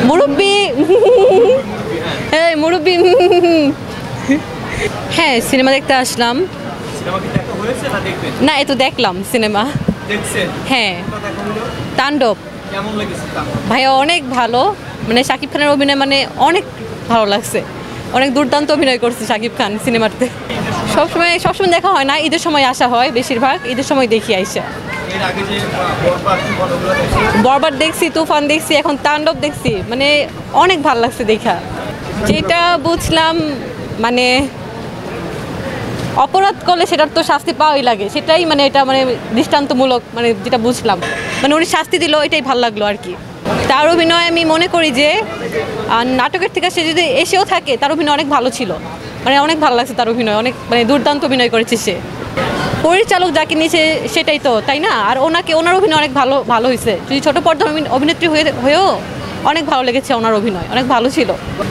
মুরব্বি এই মুরব্বি হ্যাঁ সিনেমা দেখতে আসলাম। না এই তো দেখলাম সিনেমা। হ্যাঁ তাণ্ডব ভাইয়া অনেক ভালো, মানে শাকিব খানের অভিনয় মানে অনেক ভালো লাগছে, অনেক দুর্দান্ত অভিনয় করছে শাকিব খান সিনেমাতে। সবসময় দেখা হয় না, ঈদের সময় আসা হয়, বেশিরভাগ ঈদের সময় দেখি আইসা। বরবাদ দেখছি, তুফান দেখছি, এখন তাণ্ডব দেখছি, মানে অনেক ভালো লাগছে দেখা। যেটা বুঝলাম মানে অপরাধ করলে সেটার তো শাস্তি পাওয়াই লাগে, সেটাই মানে এটা মানে দৃষ্টান্তমূলক, মানে যেটা বুঝলাম মানে উনি শাস্তি দিল, এটাই ভালো লাগলো আর কি। তার অভিনয় আমি মনে করি যে নাটকের থেকে সে যদি এসেও থাকে তার অভিনয় অনেক ভালো ছিল, মানে অনেক ভালো লাগছে তার অভিনয়, অনেক মানে দুর্দান্ত অভিনয় করেছে সে। পরিচালক যাকে নিয়েছে সেটাই তো, তাই না? আর ওনার অভিনয় অনেক ভালো হয়েছে, যদি ছোটো পর্দার অভিনেত্রী হয়েও অনেক ভালো লেগেছে ওনার অভিনয়, অনেক ভালো ছিল।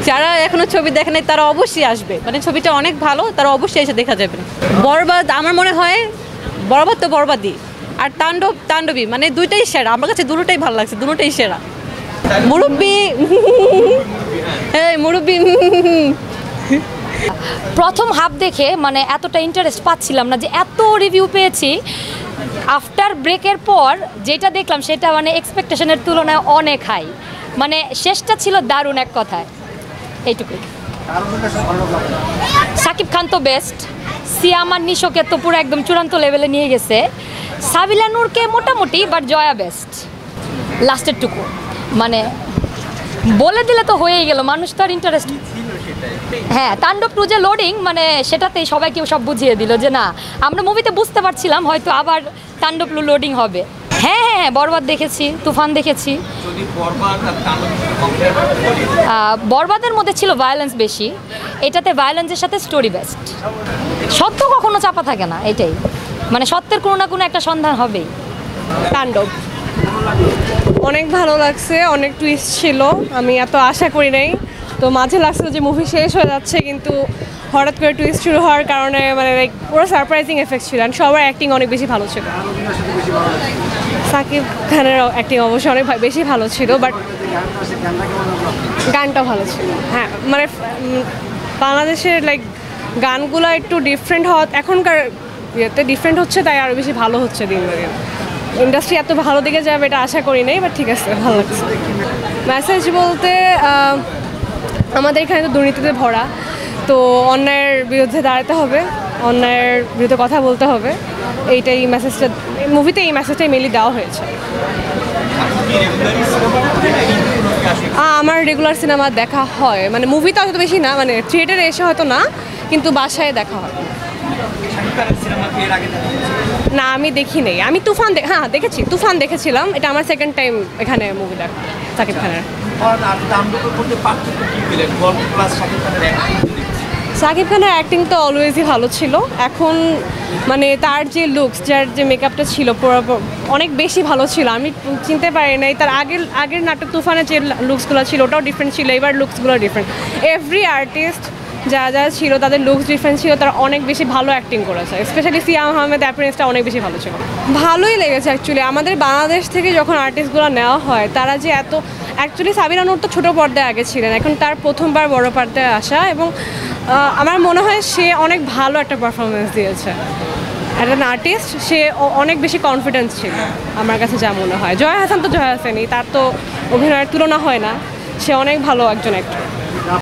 যারা এখনও ছবি দেখে নাই তারা অবশ্যই আসবে, মানে ছবিটা অনেক ভালো, তারা অবশ্যই এসে দেখা যাবে। বরবাদ আমার মনে হয় বরবাদ তো বরবাদই, আর তাণ্ডবী মানে দুইটাই সেরা, আমার কাছে দুটোটাই ভালো লাগছে, দুটোটাই সেরা। মুরব্বি এই মুরব্বি প্রথম হাফ দেখে মানে এতটা ইন্টারেস্ট পাচ্ছিলাম না, যে এত রিভিউ পেয়েছি। আফটার ব্রেকের পর যেটা দেখলাম সেটা মানে এক্সপেকটেশনের তুলনায় অনেক হাই, মানে শেষটা ছিল দারুণ এক কথায়, এইটুকুই। শাকিব খান তো বেস্ট, সিয়াম আর নিশোকে তো পুরো একদম চূড়ান্ত লেভেলে নিয়ে গেছে। সাবিলা নূরকে মোটামুটি, বাট জয়া বেস্ট লাস্টের টুকু, মানে বলে দিলে তো হয়েই গেল, মানুষ তো আর ইন্টারেস্ট। হ্যাঁ তাণ্ডব 2 যে লোডিং, মানে সেটাতেই সবাইকে সব বুঝিয়ে দিল যে না, আমরা মুভিতে বুঝতে পারছিলাম হয়তো আবার তাণ্ডব লোডিং হবে। হ্যাঁ হ্যাঁ হ্যাঁ বরবাদ দেখেছি, তুফান দেখেছি। বরবাদের মধ্যে ছিল ভায়োলেন্স বেশি, এটাতে ভায়োলেন্সের সাথে স্টোরি বেস্ট। সত্য কখনো চাপা থাকে না, এটাই মানে সত্যের কোনো না কোনো একটা সন্ধান হবেই। তাণ্ডব অনেক ভালো লাগছে, অনেক টুইস্ট ছিল, আমি এত আশা করি নাই। তো মাঝে লাগছিল যে মুভি শেষ হয়ে যাচ্ছে, কিন্তু হঠাৎ করে টুইস্ট শুরু হওয়ার কারণে মানে লাইক পুরো সারপ্রাইজিং এফেক্ট ছিল, অ্যান্ড সবার অ্যাক্টিং অনেক বেশি ভালো ছিল। সাকিব খানের অ্যাক্টিং অবশ্যই অনেক বেশি ভালো ছিল, বাট গানটা ভালো ছিল। হ্যাঁ মানে বাংলাদেশের লাইক গানগুলো একটু ডিফারেন্ট হওয়া, এখনকার ইয়েতে ডিফারেন্ট হচ্ছে, তাই আরও বেশি ভালো হচ্ছে দিন দিন। ইন্ডাস্ট্রি এত ভালো দিকে যাবে এটা আশা করি নাই, বাট ঠিক আছে, ভালো লাগছে। মেসেজ বলতে আমাদের এখানে তো দুর্নীতিতে ভরা, তো অন্যায়ের বিরুদ্ধে দাঁড়াতে হবে, অন্যায়ের বিরুদ্ধে কথা বলতে হবে, এইটাই মেসেজটা মুভিতে, এই মেসেজটাই মেনলি দেওয়া হয়েছে। আমার রেগুলার সিনেমা দেখা হয়, মানে মুভিতে অত বেশি না, মানে থিয়েটারে এসে হয়তো না, কিন্তু বাসায় দেখা হয়। না আমি দেখি নেই, আমি তুফান হ্যাঁ দেখেছি, তুফান দেখেছিলাম, এটা আমার সেকেন্ড টাইম এখানে মুভি দেখা সাকিব খানের। সাকিব খানের অ্যাক্টিং তো অলওয়েজই ভালো ছিল, এখন মানে তার যে লুকস, যার যে মেকআপটা ছিল পুরো অনেক বেশি ভালো ছিল, আমি চিনতে পারি নাই। তার আগের নাটক তুফানের যে লুকসগুলো ছিল ওটাও ডিফারেন্ট ছিল, এবার লুকসগুলো ডিফারেন্ট। এভরি আর্টিস্ট যারা ছিল তাদের লুকস ডিফারেন্ট ছিল, তারা অনেক বেশি ভালো অ্যাক্টিং করেছে, স্পেশালি সিয়াম আহমেদ অ্যাপিয়ারেন্সটা অনেক বেশি ভালো ছিল। ভালোই লেগেছে অ্যাকচুয়ালি, আমাদের বাংলাদেশ থেকে যখন আর্টিস্টগুলো নেওয়া হয় তারা যে এত, অ্যাকচুয়ালি সাবিনা নূর তো ছোটো পর্দায় আগে ছিলেন, এখন তার প্রথমবার বড় পর্দায় আসা, এবং আমার মনে হয় সে অনেক ভালো একটা পারফরমেন্স দিয়েছে। অ্যাজ আর্টিস্ট সে অনেক বেশি কনফিডেন্স ছিল আমার কাছে যা মনে হয়। জয়া হাসান তো জয়া হাসানই, তার তো অভিনয়ের তুলনা হয় না, সে অনেক ভালো একজন অ্যাক্টর।